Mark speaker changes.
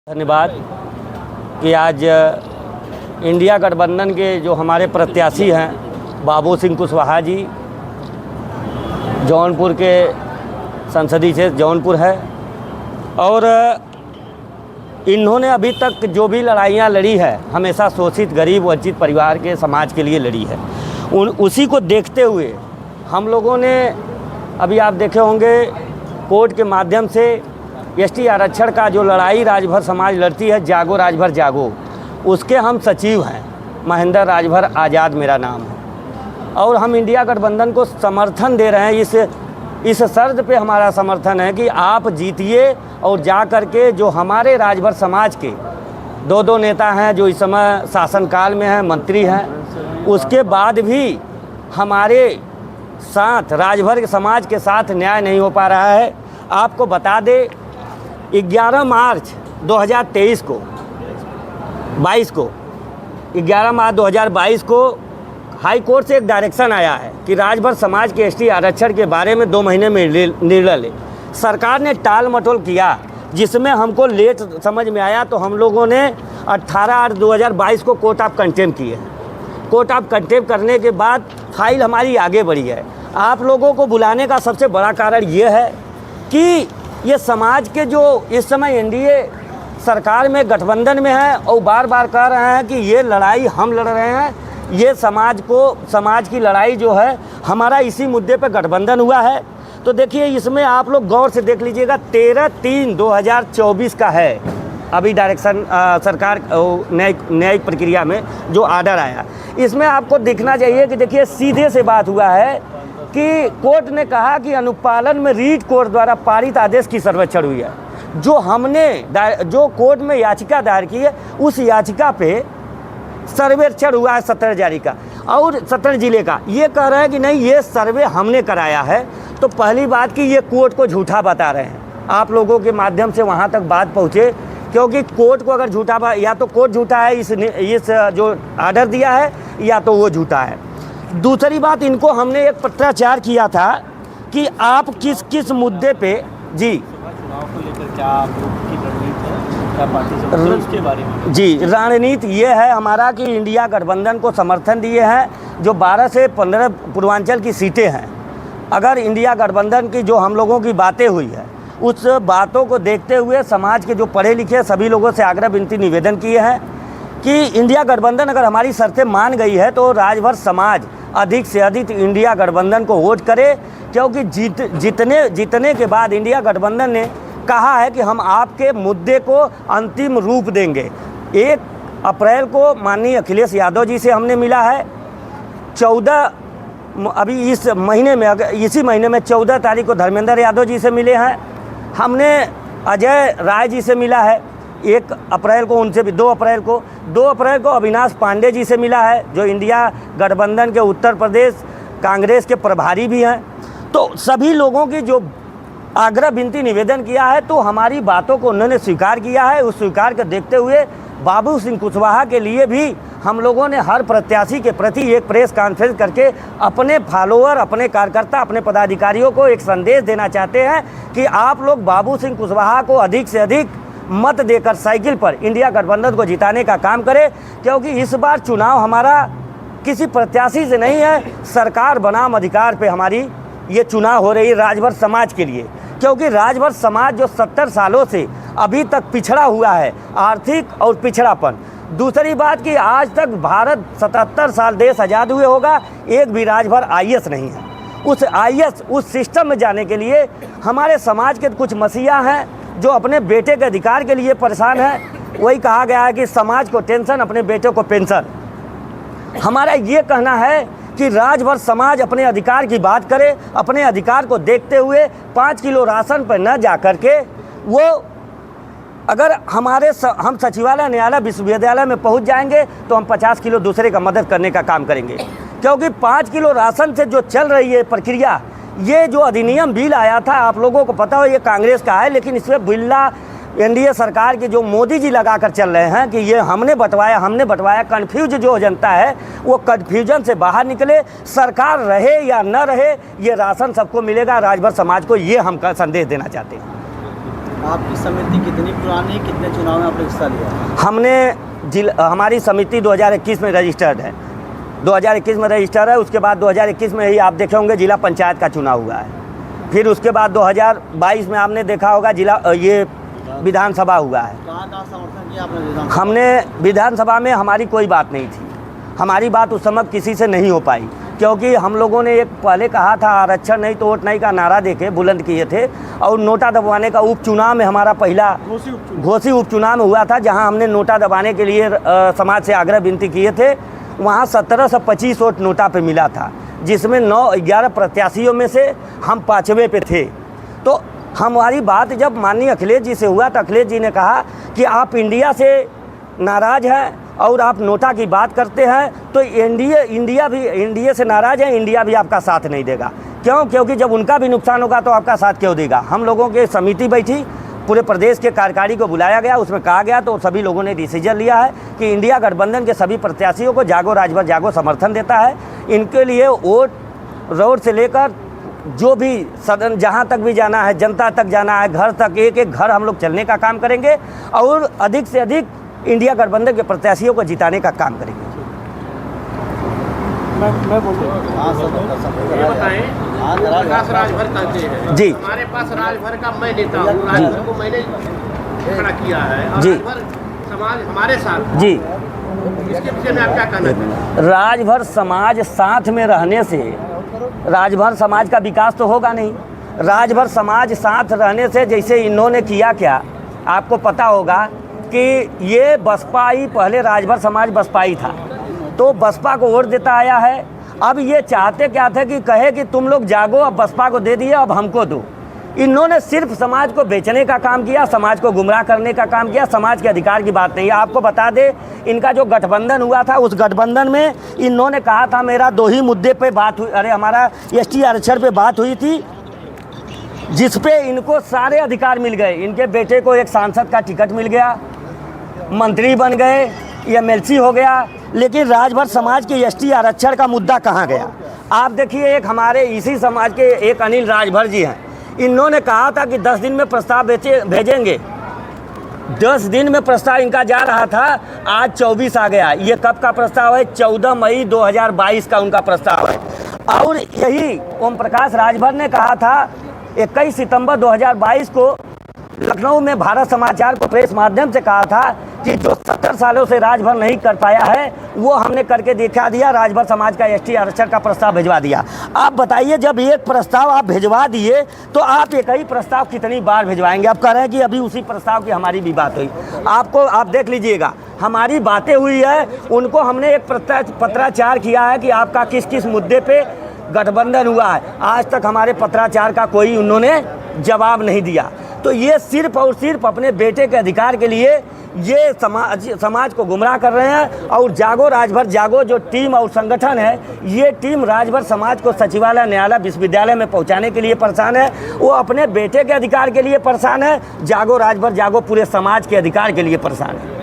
Speaker 1: धन्यवाद कि आज इंडिया गठबंधन के जो हमारे प्रत्याशी हैं बाबू सिंह कुशवाहा जी जौनपुर के संसदीय क्षेत्र जौनपुर है और इन्होंने अभी तक जो भी लड़ाइयाँ लड़ी है हमेशा शोषित गरीब वंचित परिवार के समाज के लिए लड़ी है। उसी को देखते हुए हम लोगों ने अभी आप देखे होंगे कोर्ट के माध्यम से एसटी आरक्षण का जो लड़ाई राजभर समाज लड़ती है, जागो राजभर जागो, उसके हम सचिव हैं। महेंद्र राजभर आज़ाद मेरा नाम है और हम इंडिया गठबंधन को समर्थन दे रहे हैं। इस शर्त पे हमारा समर्थन है कि आप जीतिए और जा कर के जो हमारे राजभर समाज के दो नेता हैं जो इस समय शासनकाल में हैं, मंत्री हैं, उसके बाद भी हमारे साथ राजभर के समाज के साथ न्याय नहीं हो पा रहा है। आपको बता दें 11 मार्च 2022 को 11 मार्च 2022 को हाई कोर्ट से एक डायरेक्शन आया है कि राजभर समाज के एसटी आरक्षण के बारे में 2 महीने में निर्णय ले। सरकार ने टाल मटोल किया जिसमें हमको लेट समझ में आया तो हम लोगों ने 18/8/2022 को कोर्ट ऑफ कंटेम्प्ट किए हैं। कोर्ट ऑफ कंटेम्प्ट करने के बाद फाइल हमारी आगे बढ़ी है। आप लोगों को बुलाने का सबसे बड़ा कारण ये है कि ये समाज के जो इस समय एनडीए सरकार में गठबंधन में है और बार बार कह रहे हैं कि ये लड़ाई हम लड़ रहे हैं, ये समाज की लड़ाई जो है हमारा इसी मुद्दे पे गठबंधन हुआ है। तो देखिए इसमें आप लोग गौर से देख लीजिएगा 13/3/2024 का है अभी डायरेक्शन सरकार न्यायिक प्रक्रिया में जो आर्डर आया। इसमें आपको दिखना चाहिए कि देखिए सीधे से बात हुआ है कि कोर्ट ने कहा कि अनुपालन में रीट कोर्ट द्वारा पारित आदेश की सर्वेक्षण हुई है। जो कोर्ट में याचिका दायर की है उस याचिका पे सर्वेक्षण हुआ है 17 जारी का और 17 जिले का। ये कह रहे हैं कि नहीं ये सर्वे हमने कराया है। तो पहली बात कि ये कोर्ट को झूठा बता रहे हैं। आप लोगों के माध्यम से वहाँ तक बात पहुँचे क्योंकि कोर्ट को अगर झूठा या तो कोर्ट झूठा है इस जो आर्डर दिया है या तो वो झूठा है। दूसरी बात इनको हमने एक पत्राचार किया था कि आप किस मुद्दे पे जी
Speaker 2: चुनाव को लेकर क्या आपकी रणनीति है, क्या पार्टी से उसके बारे में
Speaker 1: जी रणनीति ये है हमारा कि इंडिया गठबंधन को समर्थन दिए हैं। जो 12 से 15 पूर्वांचल की सीटें हैं, अगर इंडिया गठबंधन की जो हम लोगों की बातें हुई है उस बातों को देखते हुए समाज के जो पढ़े लिखे सभी लोगों से आग्रह विनती निवेदन किए हैं कि इंडिया गठबंधन अगर हमारी शर्तें मान गई है तो राजभर समाज अधिक से अधिक इंडिया गठबंधन को वोट करे, क्योंकि जीतने के बाद इंडिया गठबंधन ने कहा है कि हम आपके मुद्दे को अंतिम रूप देंगे। 1 अप्रैल को माननीय अखिलेश यादव जी से हमने मिला है। 14 अभी इसी महीने में 14 तारीख को धर्मेंद्र यादव जी से मिले हैं। हमने अजय राय जी से मिला है 1 अप्रैल को, उनसे भी 2 अप्रैल को अविनाश पांडे जी से मिला है जो इंडिया गठबंधन के उत्तर प्रदेश कांग्रेस के प्रभारी भी हैं। तो सभी लोगों की जो आग्रह विनती निवेदन किया है तो हमारी बातों को उन्होंने स्वीकार किया है। उस स्वीकार को देखते हुए बाबू सिंह कुशवाहा के लिए भी हम लोगों ने हर प्रत्याशी के प्रति एक प्रेस कॉन्फ्रेंस करके अपने फॉलोअर, अपने कार्यकर्ता, अपने पदाधिकारियों को एक संदेश देना चाहते हैं कि आप लोग बाबू सिंह कुशवाहा को अधिक से अधिक मत देकर साइकिल पर इंडिया गठबंधन को जिताने का काम करें, क्योंकि इस बार चुनाव हमारा किसी प्रत्याशी से नहीं है, सरकार बनाम अधिकार पे हमारी ये चुनाव हो रही है राजभर समाज के लिए। क्योंकि राजभर समाज जो 70 सालों से अभी तक पिछड़ा हुआ है, आर्थिक और पिछड़ापन। दूसरी बात कि आज तक भारत 77 साल देश आज़ाद हुए होगा, एक भी राजभर आईएएस नहीं है। उस आईएएस उस सिस्टम में जाने के लिए हमारे समाज के कुछ मसीहा हैं जो अपने बेटे के अधिकार के लिए परेशान है। वही कहा गया है कि समाज को टेंशन, अपने बेटे को पेंशन। हमारा ये कहना है कि राजभर समाज अपने अधिकार की बात करे, अपने अधिकार को देखते हुए 5 किलो राशन पर न जा कर के वो अगर हम सचिवालय, न्यायालय, विश्वविद्यालय में पहुंच जाएंगे तो हम 50 किलो दूसरे का मदद करने का काम करेंगे। क्योंकि 5 किलो राशन से जो चल रही है प्रक्रिया, ये जो अधिनियम बिल आया था आप लोगों को पता हो ये कांग्रेस का है, लेकिन इसमें बिल्ला एनडीए सरकार के जो मोदी जी लगाकर चल रहे हैं कि ये हमने बंटवाया, कन्फ्यूज जो जनता है वो कन्फ्यूजन से बाहर निकले। सरकार रहे या न रहे ये राशन सबको मिलेगा, राजभर समाज को, ये हम संदेश देना चाहते हैं।
Speaker 2: आपकी समिति कितनी पुरानी है, कितने चुनाव में आपने हिस्सा लिया?
Speaker 1: हमारी समिति 2021 में रजिस्टर्ड है, 2021 में रजिस्टर है। उसके बाद 2021 में ही आप देखे होंगे जिला पंचायत का चुनाव हुआ है। फिर उसके बाद 2022 में आपने देखा होगा ये विधानसभा हुआ है।
Speaker 2: कहाँ समर्थन किया आपने?
Speaker 1: हमने विधानसभा में हमारी कोई बात नहीं थी, हमारी बात उस समय किसी से नहीं हो पाई, क्योंकि हम लोगों ने एक पहले कहा था आरक्षण नहीं तो वोट नहीं का नारा देके बुलंद किए थे, और नोटा दबवाने का उपचुनाव में हमारा पहला घोषी उपचुनाव में हुआ था, जहां हमने नोटा दबाने के लिए समाज से आग्रह विनती किए थे। वहां 1725 वोट नोटा पे मिला था, जिसमें 9-11 प्रत्याशियों में से हम 5वें पे थे। तो हमारी बात जब माननीय अखिलेश जी से हुआ तो अखिलेश जी ने कहा कि आप इंडिया से नाराज़ हैं और आप नोटा की बात करते हैं, तो इंडिया से नाराज़ है, इंडिया भी आपका साथ नहीं देगा। क्यों? क्योंकि जब उनका भी नुकसान होगा तो आपका साथ क्यों देगा। हम लोगों की समिति बैठी, पूरे प्रदेश के कार्यकारी को बुलाया गया, उसमें कहा गया तो सभी लोगों ने डिसीजन लिया है कि इंडिया गठबंधन के सभी प्रत्याशियों को जागो राजभर जागो समर्थन देता है। इनके लिए वोट रोड से लेकर जो भी सदन जहाँ तक भी जाना है, जनता तक जाना है, घर तक, एक एक घर हम लोग चलने का काम करेंगे और अधिक से अधिक इंडिया गठबंधन के प्रत्याशियों को जिताने का काम करेंगे।
Speaker 2: मैं बोल रहा हूँ,
Speaker 3: ये बताएं, प्रकाश राजभर कहते हैं
Speaker 1: जी,
Speaker 3: हमारे पास राजभर का मैं नेता हूँ, राजभर को मैंने खड़ा किया है और
Speaker 1: जी,
Speaker 3: राजभर समाज हमारे साथ
Speaker 1: जी,
Speaker 3: इसके विषय में आप क्या कहना चाहते हैं?
Speaker 1: राजभर समाज साथ में रहने से राजभर समाज का विकास तो होगा नहीं। राजभर समाज साथ रहने से, जैसे इन्होंने किया क्या, आपको पता होगा कि ये बसपा ही, पहले राजभर समाज बसपा ही था, तो बसपा को वोट देता आया है। अब ये चाहते क्या थे कि कहे कि तुम लोग जागो, अब बसपा को दे दिए, अब हमको दो। इन्होंने सिर्फ समाज को बेचने का काम किया, समाज को गुमराह करने का काम किया, समाज के अधिकार की बात नहीं है। आपको बता दे, इनका जो गठबंधन हुआ था, उस गठबंधन में इन्होंने कहा था मेरा 2 ही मुद्दे पे बात हुई, अरे हमारा ST आरक्षण पे बात हुई थी, जिस पे इनको सारे अधिकार मिल गए। इनके बेटे को एक सांसद का टिकट मिल गया, मंत्री बन गए, MLC हो गया, लेकिन राजभर समाज के ST आरक्षण का मुद्दा कहाँ गया? आप देखिए, एक हमारे इसी समाज के एक अनिल राजभर जी हैं, इन्होंने कहा था कि 10 दिन में प्रस्ताव भेजेंगे। 10 दिन में प्रस्ताव इनका जा रहा था, आज 24 आ गया। ये कब का प्रस्ताव है? 14 मई 2022 का उनका प्रस्ताव है। और यही ओम प्रकाश राजभर ने कहा था 21 सितंबर 2022 को लखनऊ में भारत समाचार को प्रेस माध्यम से कहा था कि जो 70 सालों से राजभर नहीं कर पाया है वो हमने करके दिखा दिया, राजभर समाज का ST आरक्षण का प्रस्ताव भिजवा दिया। आप बताइए, जब एक प्रस्ताव आप भिजवा दिए तो आप एक ही प्रस्ताव कितनी बार भिजवाएंगे? आप कह रहे हैं कि अभी उसी प्रस्ताव की हमारी भी बात हुई। आप देख लीजिएगा, हमारी बातें हुई है, उनको हमने एक पत्राचार किया है कि आपका किस किस मुद्दे पे गठबंधन हुआ है। आज तक हमारे पत्राचार का कोई उन्होंने जवाब नहीं दिया। तो ये सिर्फ और सिर्फ अपने बेटे के अधिकार के लिए ये समाज को गुमराह कर रहे हैं। और जागो राजभर जागो जो टीम और संगठन है, ये टीम राजभर समाज को सचिवालय, न्यायालय, विश्वविद्यालय में पहुंचाने के लिए परेशान है। वो अपने बेटे के अधिकार के लिए परेशान है। जागो राजभर जागो पूरे समाज के अधिकार के लिए परेशान है।